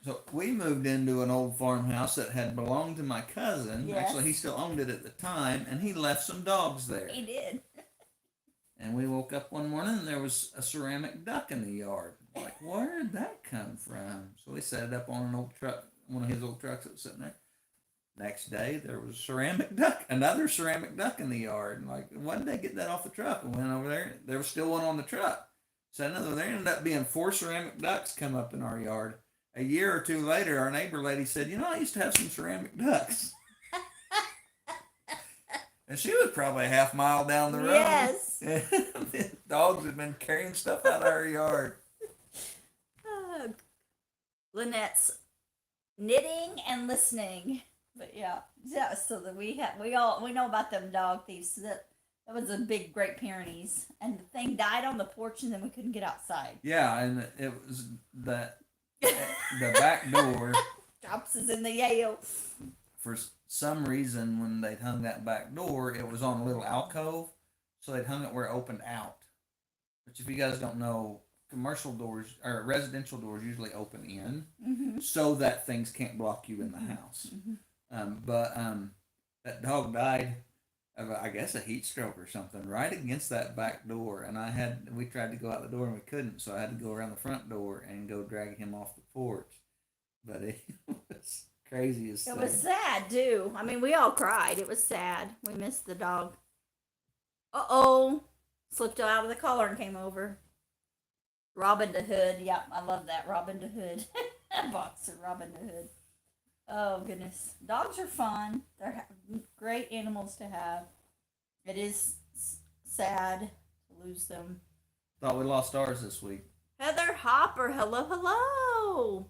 So we moved into an old farmhouse that had belonged to my cousin. Yes. Actually, he still owned it at the time, and he left some dogs there. He did. And we woke up one morning and there was a ceramic duck in the yard. Like, where did that come from? So we set it up on an old truck, one of his old trucks that was sitting there. Next day, there was another ceramic duck in the yard. And like, why did they get that off the truck? And went over there. There was still one on the truck. So there ended up being 4 ceramic ducks come up in our yard. A year or two later, our neighbor lady said, I used to have some ceramic ducks. And she was probably a half mile down the road. Yes. The dogs had been carrying stuff out of our yard. Lynette's knitting and listening. But yeah, so that we know about them dog thieves. So that was a big Great Pyrenees, and the thing died on the porch, and then we couldn't get outside. Yeah, and it was the back door. Drops is in the Yale. For some reason, when they'd hung that back door, it was on a little alcove, so they'd hung it where it opened out. Which, if you guys don't know, commercial doors or residential doors usually open in, so that things can't block you in the house. But that dog died of, I guess, a heat stroke or something right against that back door, and we tried to go out the door and we couldn't, so I had to go around the front door and go drag him off the porch. But it was craziest thing. It was sad too. I mean, we all cried. It was sad. We missed the dog. Slipped out of the collar and came over. Robin the Hood. Yep, I love that. Robin the Hood. Boxer Robin the Hood. Oh, goodness. Dogs are fun. They're great animals to have. It is sad to lose them. Thought we lost ours this week. Heather Hopper, hello.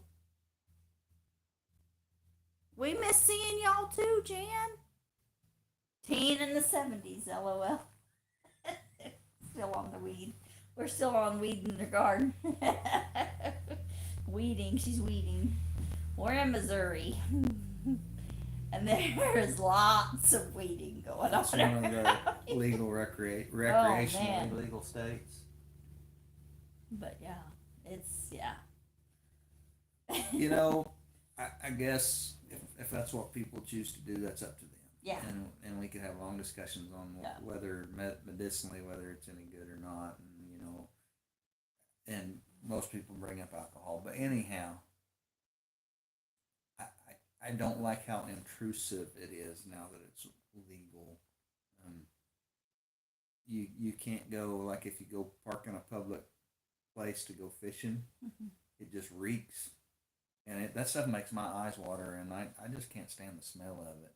We miss seeing y'all too, Jan. Teen in the 70s, LOL. Still on the weed. We're still on weed in the garden. Weeding, she's weeding. We're in Missouri. And there's lots of weeding going on. It's one of the legal recreational illegal states. But yeah, it's, I guess if that's what people choose to do, that's up to them. Yeah. And we could have long discussions on whether medicinally, whether it's any good or not, and most people bring up alcohol. But anyhow, I don't like how intrusive it is now that it's legal. You can't go, like if you go park in a public place to go fishing, it just reeks. And that stuff makes my eyes water, and I just can't stand the smell of it.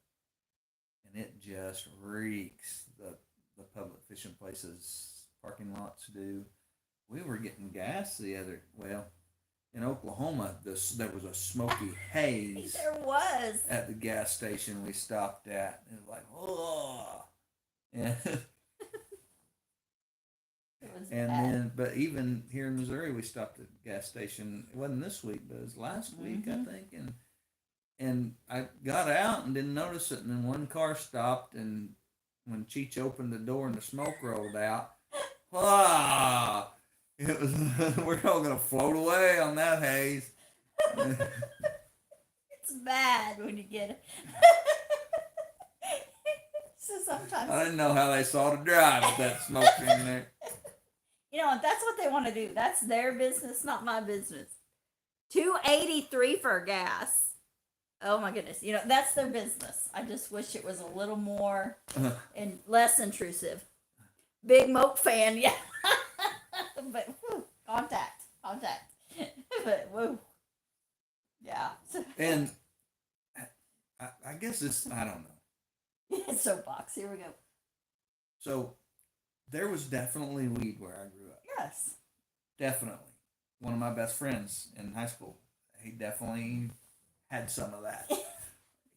And it just reeks. The public fishing places, parking lots do. We were getting gas in Oklahoma, there was a smoky haze. There was. At the gas station we stopped at. It was like, oh. was And bad. then, but even here in Missouri, we stopped at a gas station. It wasn't this week, but it was last week, I think. And I got out and didn't notice it. And then one car stopped, and when Cheech opened the door and the smoke rolled out, ah, it was we're all gonna float away on that haze. It's bad when you get it. So sometimes I didn't know how they saw to drive with that smoke in there. you know that's what they want to do. That's their business, not my business. $2.83 for gas. Oh my goodness. You know, that's their business. I just wish it was a little more and less intrusive. Big Moke fan, yeah. But whew, contact. But whoa. Yeah. And I guess it's, I don't know. Soapbox. Here we go. So there was definitely weed where I grew up. Yes. Definitely. One of my best friends in high school, he definitely had some of that.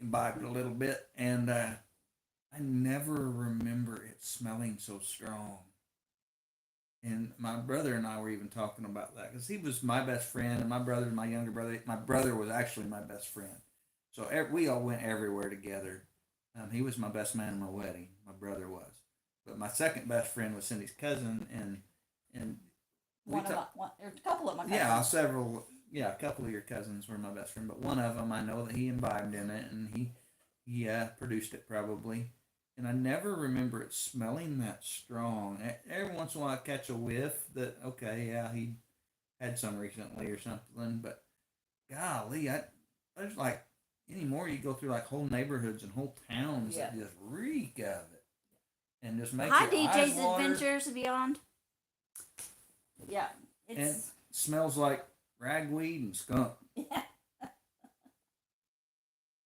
Imbibed a little bit. And I never remember it smelling so strong. And my brother and I were even talking about that because he was my best friend, and my brother, my younger brother, my brother was actually my best friend. So we all went everywhere together. He was my best man in my wedding. My brother was, but my second best friend was Cindy's cousin, and Or a couple of my cousins. a couple of your cousins were my best friend, but one of them I know that he imbibed in it, and he produced it probably. And I never remember it smelling that strong. Every once in a while, I catch a whiff that, okay, yeah, he had some recently or something. But golly, there's like anymore. You go through like whole neighborhoods and whole towns that just reek of it, and just make Hi, your eyes DJ's water. Adventures Beyond. Yeah, And smells like ragweed and skunk. Yeah.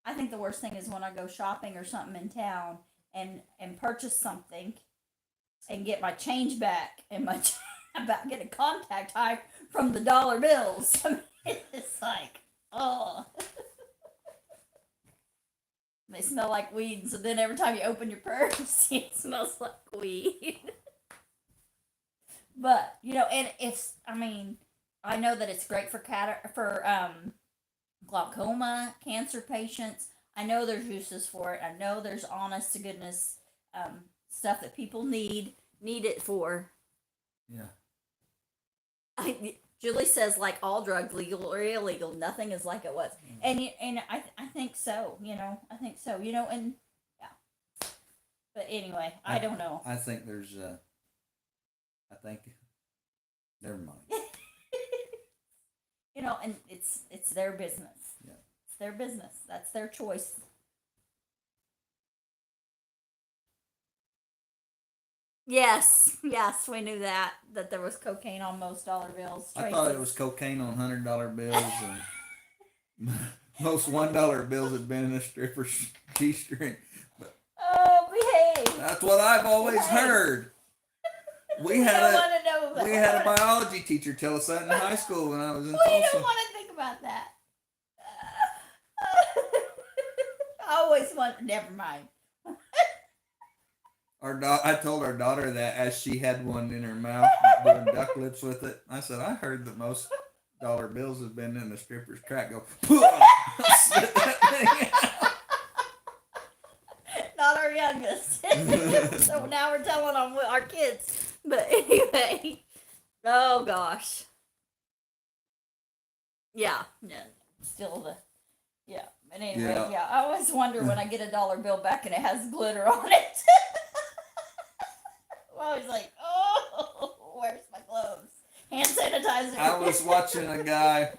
I think the worst thing is when I go shopping or something in town and purchase something and get my change back and my about get a contact high from the dollar bills. I mean, it's like, oh. They smell like weed, so then every time you open your purse, it smells like weed. But, you know, and I know that it's great for glaucoma, cancer patients. I know there's uses for it. I know there's honest to goodness stuff that people need it for. Yeah. Julie says like all drugs, legal or illegal, nothing is like it was. And I think so. You know, I think so. You know, and yeah. But anyway, I don't know. I think there's never mind. You know, and it's their business. Yeah. It's their business. That's their choice. Yes, we knew that there was cocaine on most dollar bills. I thought it was cocaine on $100 bills, and most $1 bills had been in a stripper's G-string. Oh, behave. That's what I've always heard. We had a biology teacher tell us that in high school when I was in Well, you Tulsa. don't want to think about that. I always want. Never mind. I told our daughter that as she had one in her mouth, doing duck lips with it. I said, I heard that most dollar bills have been in the stripper's crack. Go, spit that thing out. Not our youngest. So now we're telling on our kids. But anyway, oh gosh. Yeah. Still yeah. But anyway, yeah. I always wonder when I get a dollar bill back and it has glitter on it. I'm always like, oh, where's my gloves? Hand sanitizer. I was watching a guy.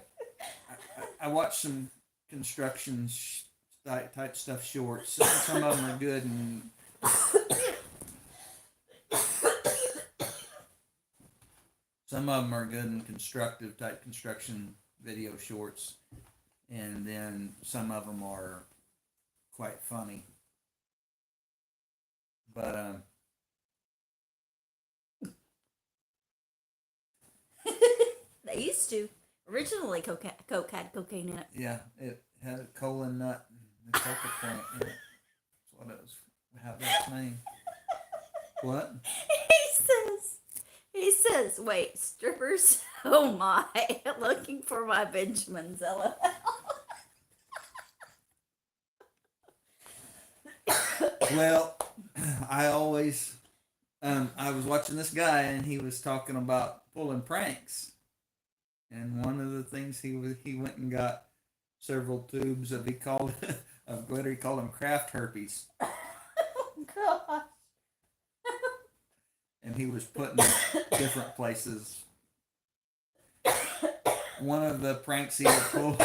I watched some construction type stuff shorts. Some of them are good, and some of them are good and constructive type construction video shorts, and then some of them are quite funny. But They used to. Originally, Coke had cocaine in it. yeah, it had a colon nut and a coca plant in it. That's what it was. How that's named. What? He says, "Wait, strippers? Oh my! Looking for my Benjamins." LOL. Well, I always, I was watching this guy and he was talking about pulling pranks, and one of the things he went and got several tubes of he called of glitter. He called them craft herpes, Oh God. and he was putting them different places. One of the pranks he had pulled,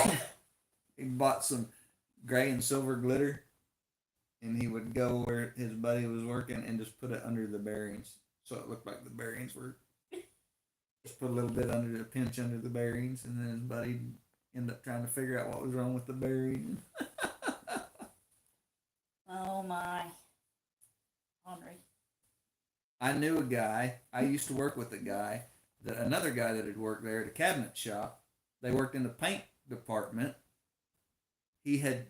he bought some gray and silver glitter, and he would go where his buddy was working and just put it under the bearings, so it looked like the bearings were. Just put a little bit under the pinch under the bearings, and then his buddy end up trying to figure out what was wrong with the bearing. Oh my. Henry. I knew a guy. I used to work with a guy that another guy that had worked there at a cabinet shop. They worked in the paint department. He had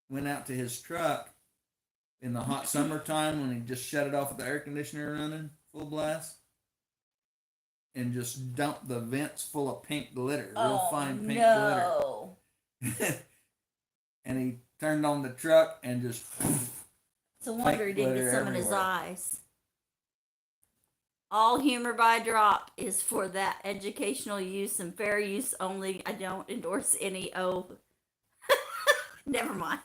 went out to his truck in the hot summertime when he just shut it off with the air conditioner running full blast, and just dumped the vents full of pink glitter, real fine pink no. glitter. And he turned on the truck and just. It's a wonder he didn't get glitter some in his everywhere. eyes. All humor by drop is for that educational use and fair use only. I don't endorse any. Oh, never mind.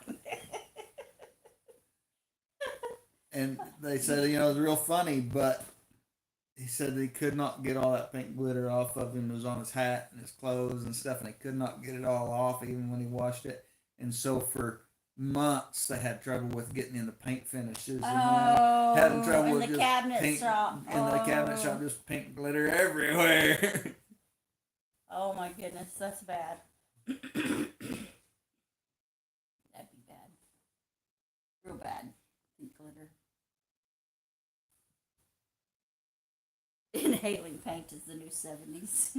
And they said, it was real funny, but he said he could not get all that pink glitter off of him. It was on his hat and his clothes and stuff, and he could not get it all off even when he washed it. And so for months they had trouble with getting in the paint finishes. And having trouble in with the just cabinet pink, shop. in the cabinet shop, just pink glitter everywhere. Oh my goodness, that's bad. That'd be bad. Real bad. Pink glitter. Inhaling paint is the new 70s.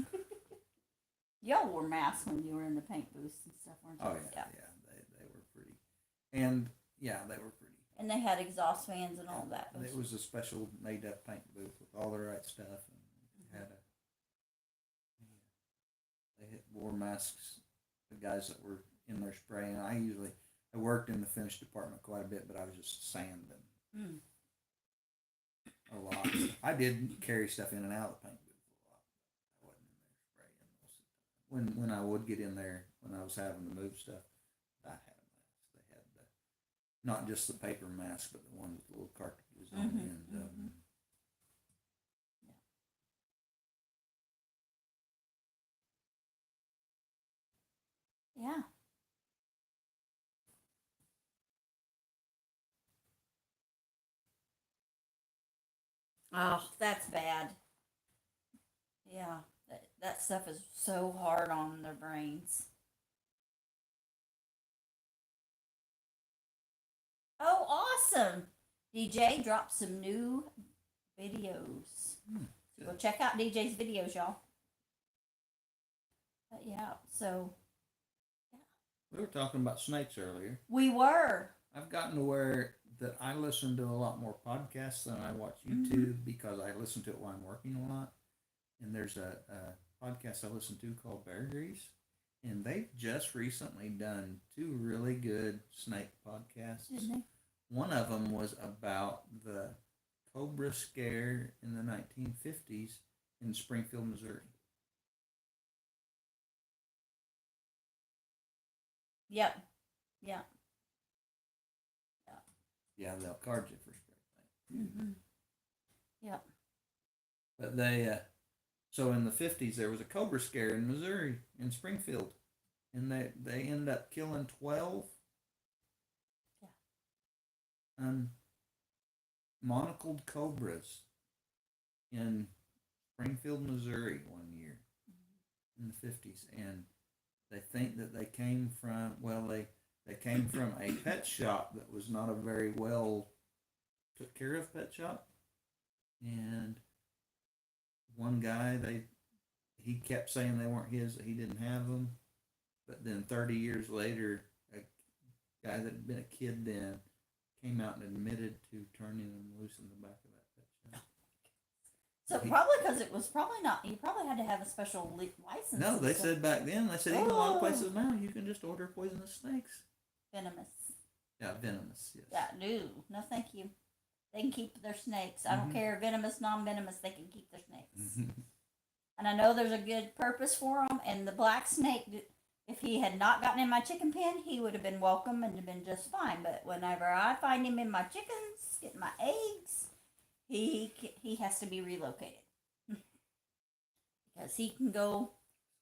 Y'all wore masks when you were in the paint booths and stuff, weren't you? Oh yeah. They were pretty, and yeah, they were pretty. And they had exhaust fans and all that. It was a special made up paint booth with all the right stuff, and had a. They wore masks. The guys that were in there spraying. I worked in the finish department quite a bit, but I was just sanding a lot. I did carry stuff in and out of the paint booth a lot. I wasn't in there spraying most of the time. When I would get in there, when I was having to move stuff, I had a mask. They had not just the paper mask, but the one with the little cartridges on the end of them. Yeah. Oh, that's bad. Yeah, that stuff is so hard on their brains. Oh, awesome! DJ dropped some new videos. Go check out DJ's videos, y'all. But yeah, so We were talking about snakes earlier. we were. I've gotten to where that I listen to a lot more podcasts than I watch YouTube because I listen to it while I'm working a lot. And there's a podcast I listen to called Bear Grease, and they've just recently done 2 really good snake podcasts. Didn't they? One of them was about the Cobra scare in the 1950s in Springfield, Missouri. Yep. Yeah. Yeah, they'll card you for spray paint. Mm-hmm. Yep. But they, so in the 50s, there was a Cobra scare in Missouri, in Springfield. And they ended up killing 12 monocled cobras in Springfield, Missouri one year in the 50s. And they think that they came from, they came from a pet shop that was not a very well took care of pet shop. And one guy, he kept saying they weren't his, that he didn't have them. But then 30 years later, a guy that had been a kid then came out and admitted to turning them loose in the back of that pet shop. So probably because it was probably not. You probably had to have a special license. No, and they stuff. said back then. They said even a lot of Oh. places now you can just order poisonous snakes. Venomous. Yeah, venomous. Yes. Yeah, no, thank you. They can keep their snakes. I don't care, venomous, non-venomous. They can keep their snakes. And I know there's a good purpose for them. And the black snake, if he had not gotten in my chicken pen, he would have been welcome and been just fine. But whenever I find him in my chickens, getting my eggs, he has to be relocated because he can go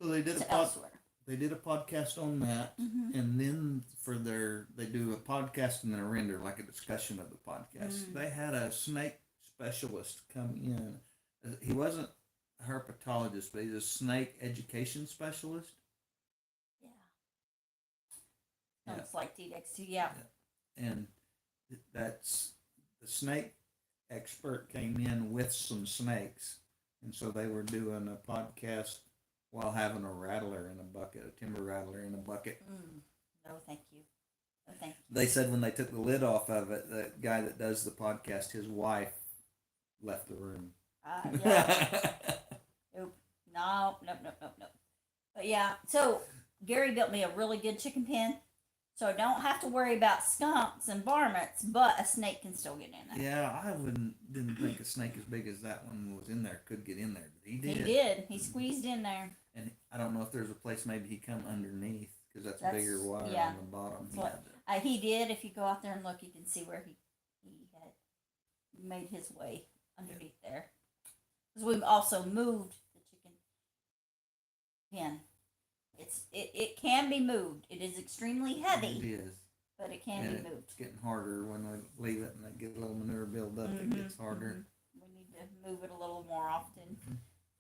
So they did to elsewhere. they did a podcast on that, Mm-hmm. and then they do a podcast and then a render, like a discussion of the podcast. They had a snake specialist come in. He wasn't a herpetologist, but he's a snake education specialist. Yeah. Sounds like TDX2, yeah. And that's the snake expert came in with some snakes, and so they were doing a podcast while having a rattler in a bucket, a timber rattler in a bucket. No, thank you. No, thank you. They said when they took the lid off of it, the guy that does the podcast, his wife left the room. Yeah. Nope. No. But yeah, so Gary built me a really good chicken pen, so I don't have to worry about skunks and varmints, but a snake can still get in there. Yeah, I didn't think a snake as big as that one was in there could get in there, but he did. He did. He squeezed in there. And I don't know if there's a place maybe he come underneath because that's bigger wire yeah. on the bottom. He did. If you go out there and look, you can see where he had made his way underneath there. Because we've also moved the chicken pen. It can be moved. It is extremely heavy. It is. But it can be moved. It's getting harder when we leave it and they get a little manure build up. It gets harder. We need to move it a little more often.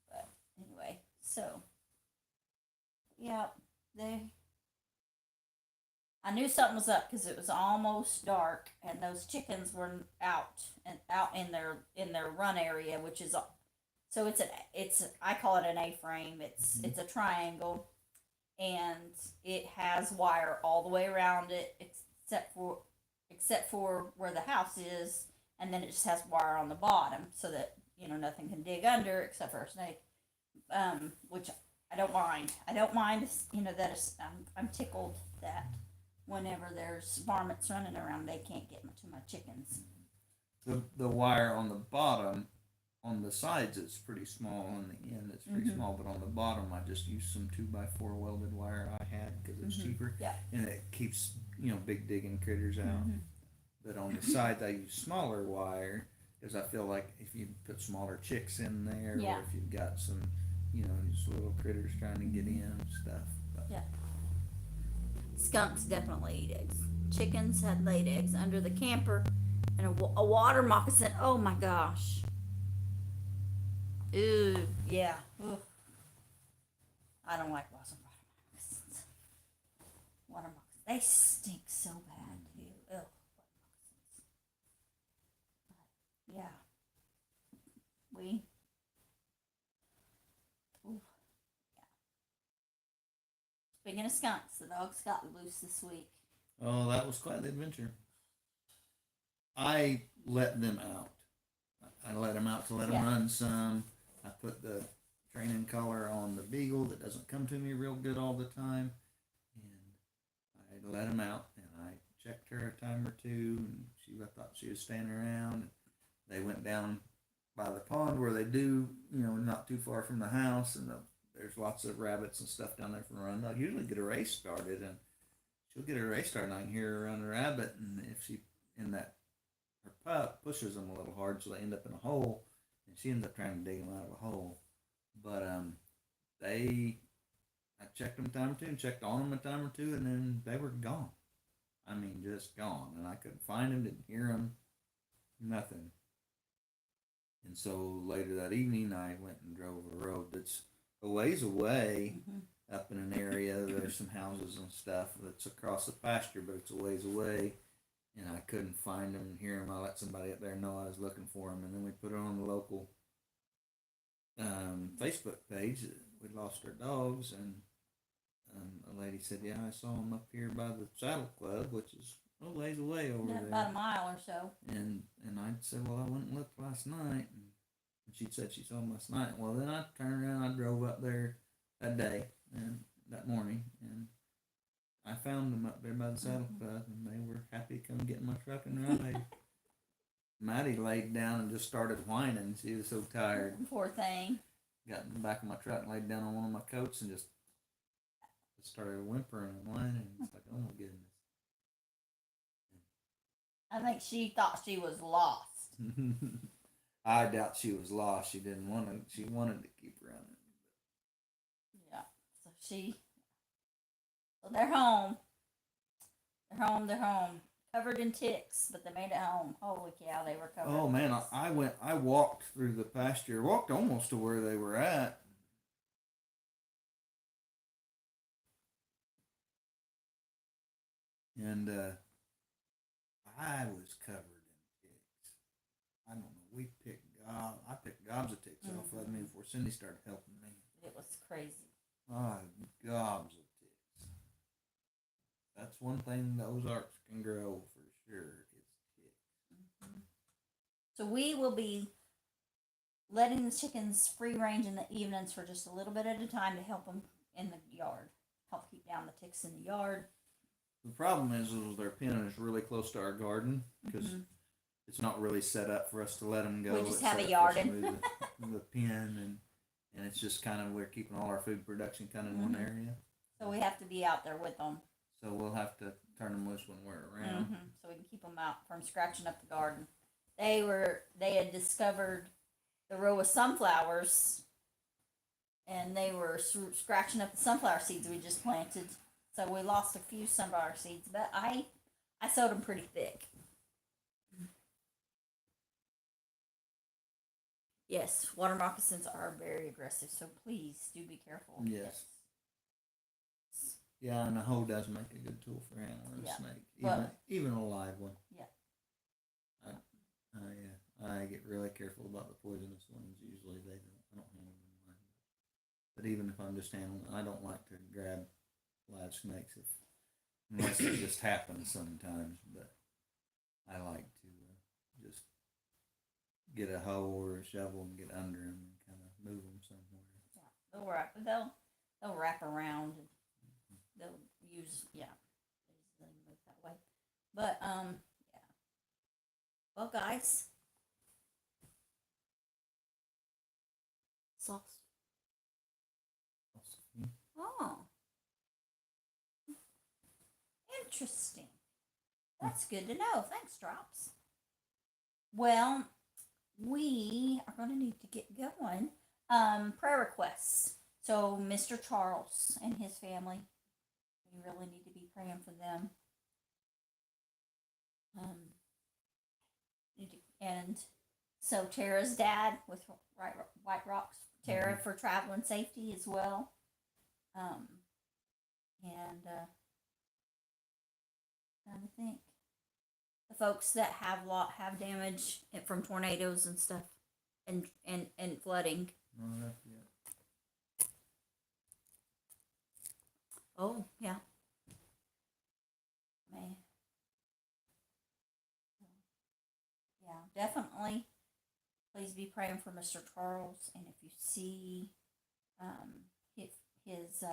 But anyway, so yeah, I knew something was up because it was almost dark and those chickens were out in their run area, which is so it's I call it an A-frame. It's a triangle, and it has wire all the way around it except for where the house is, and then it just has wire on the bottom so that nothing can dig under except for a snake, which I don't mind. I don't mind, that I'm tickled that whenever there's varmints running around, they can't get to my chickens. The wire on the bottom, on the sides, it's pretty small. On the end, it's pretty small. But on the bottom, I just used some 2x4 welded wire I had because it's cheaper. Yeah. And it keeps big digging critters out. But on the sides, I use smaller wire because I feel like if you put smaller chicks in there, Yeah. or if you've got some, just little critters trying to get in and stuff. But Yeah. Skunks definitely eat eggs. Chickens had laid eggs under the camper, and a water moccasin. Oh my gosh. Ooh, yeah. Ooh. I don't like water moccasins. Water moccasins. They stink so bad too. Ugh. Water moccasins. But, yeah. Ooh. Yeah. Speaking of skunks, the dogs got loose this week. oh, that was quite the adventure. I let them out. I let them out to let them run some. I put the training collar on the beagle that doesn't come to me real good all the time, and I let them out and I checked her a time or two, and I thought she was standing around. They went down by the pond where they do, not too far from the house, and there's lots of rabbits and stuff down there for running. They'll usually get a race started, and she'll get a race started, and I can hear her run a rabbit, and if she her pup pushes them a little hard, so they end up in a hole, and she ends up trying to dig them out of a hole. But I checked them a time or two and checked on them a time or two, and then they were gone. I mean, just gone, and I couldn't find them, didn't hear them, nothing. And so later that evening, I went and drove a road that's a ways away, up in an area. There's some houses and stuff that's across the pasture, but it's a ways away. And I couldn't find them and hear them. I let somebody up there know I was looking for them, and then we put it on the local Facebook page. We lost our dogs, and a lady said, "Yeah, I saw them up here by the Saddle Club, which is a ways away over there, about a mile or so." And I said, "Well, I went and looked last night, and And she said she saw them last night. Well, then I turned around. I drove up there that day and that morning, and I found them up there by the saddle club, and they were happy to come get in my truck and ride. Maddie laid down and just started whining. She was so tired. Poor thing. Got in the back of my truck and laid down on one of my coats and just started whimpering and whining. It's like, oh my goodness. I think she thought she was lost. I doubt she was lost. She didn't want to. She wanted to keep running. Yeah. So they're home. They're home. Covered in ticks, but they made it home. Holy cow, they were covered. Oh in man, ticks. I walked through the pasture. Walked almost to where they were at. And I was covered in ticks. I don't know. I picked gobs of ticks off of me before Cindy started helping me. It was crazy. Gobs of ticks. That's one thing the Ozarks can grow for sure. It's ticks. So we will be letting the chickens free range in the evenings for just a little bit at a time to help them in the yard, help keep down the ticks in the yard. The problem is their pen is really close to our garden because it's not really set up for us to let them go. We just It's have set a up yard for us to and- move the pen and it's just kind of we're keeping all our food production kind of in one area. So we have to be out there with them. So we'll have to turn them loose when we're around. So we can keep them out from scratching up the garden. They had discovered the row of sunflowers, and they were scratching up the sunflower seeds we just planted. So we lost a few sunflower seeds, but I sowed them pretty thick. Yes, water moccasins are very aggressive, so please do be careful. Yes. Yeah, and a hoe does make a good tool for handling a snake, even a live one. Yeah. I get really careful about the poisonous ones. Usually I don't handle them live. But even if I'm just handling, I don't like to grab live snakes unless it just happens sometimes. But I like to just get a hoe or a shovel and get under them and kind of move them somewhere. Yeah, they'll wrap around. And they'll use they move that way. But yeah. Well, guys, sauce. Oh, interesting. That's good to know. Thanks, Drops. Well, we are going to need to get going. Prayer requests. So, Mr. Charles and his family, we really need to be praying for them. And so Tara's dad with White Rocks, Tara for travel and safety as well. Trying to think, the folks that have damage from tornadoes and stuff, and flooding. Oh yeah. Man. Yeah, definitely. Please be praying for Mr. Charles, and if you see his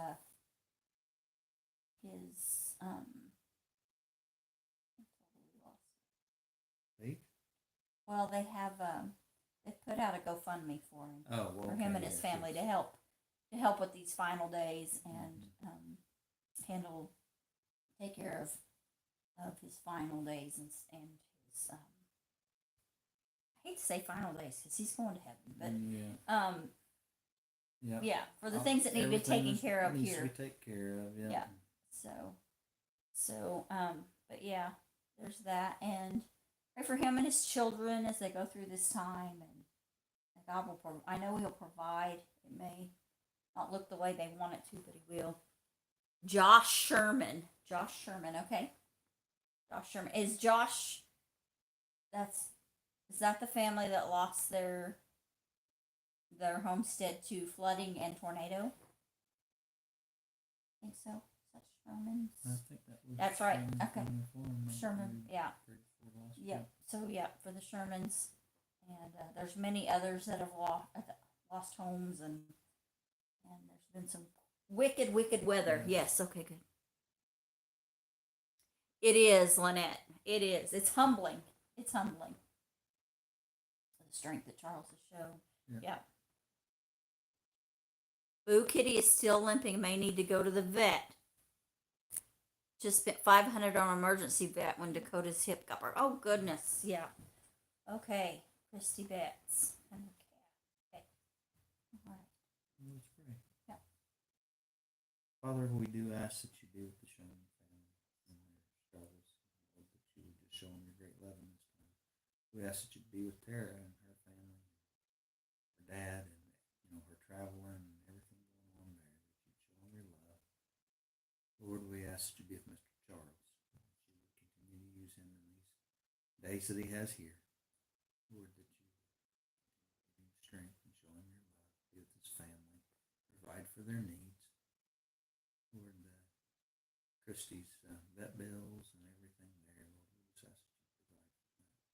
well, they have they put out a GoFundMe for him. Oh, well, for him and his family to help with these final days and take care of his final days and his I hate to say final days because he's going to heaven, but yeah, for the things that need to be taken care of needs here. To be taken care of, Yeah. So but yeah, there's that, and pray for him and his children as they go through this time, and God will. I know He'll provide. It may not look the way they want it to, but He will. Josh Sherman, okay. Josh Sherman is Josh. Is that the family that lost their homestead to flooding and tornado? I think so. Is that Sherman's? I think that was. That's right. Okay. Sherman, Sherman, yeah. Yep. So yeah, for the Shermans, And there's many others that have lost homes, and there's been some wicked weather. Yes, okay, good. It is, Lynette. It is. It's humbling. It's humbling. The strength that Charles has shown. Yeah. Boo Kitty is still limping. May need to go to the vet. Just spent $500 on emergency vet when Dakota's hip got broke. Oh goodness. Yeah. Okay. Christy Betts. And the cat. Okay. All right. Let's pray. Yeah. Father, we do ask that you be with the Sherman family in their struggles. Lord, that you would just show them your great love in this time. We ask that you be with Tara and her family, her dad, and her traveling and everything going on there. That you show them your love. Lord, we ask that you be with Mr. Charles. That you would continue to use him in these days that he has here. Lord, that you give him strength and show him your love. Be with his family. Provide for their needs. Lord, Christie's vet bills and everything there, Lord, we just ask that you provide for that.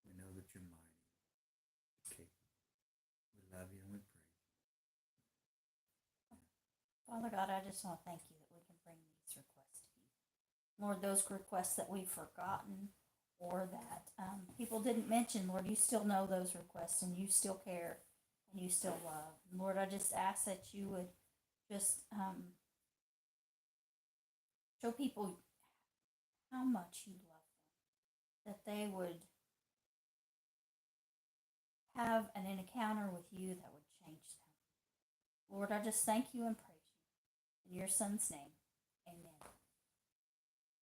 We know that you're mighty, capable. We love you and we praise you. Father God, I just want to thank you that we can bring these requests to you. Lord, those requests that we've forgotten or that people didn't mention, Lord, you still know those requests and you still care and you still love. Lord, I just ask that you would just show people how much you love them, that they would have an encounter with you that would change them. Lord, I just thank you and praise you. In your son's name, amen.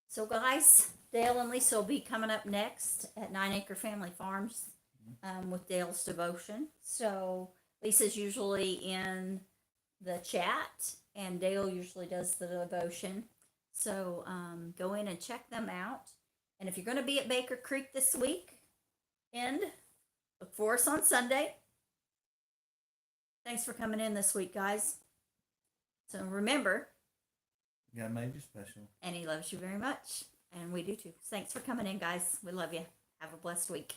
So, guys, Dale and Lisa will be coming up next at 9 Acre Family Farms with Dale's devotion. So, Lisa's usually in the chat, and Dale usually does the devotion. So, go in and check them out. And if you're going to be at Baker Creek this week, look for us on Sunday. Thanks for coming in this week, guys. So remember, God made you special. and he loves you very much. And we do too. Thanks for coming in, guys. We love you. Have a blessed week.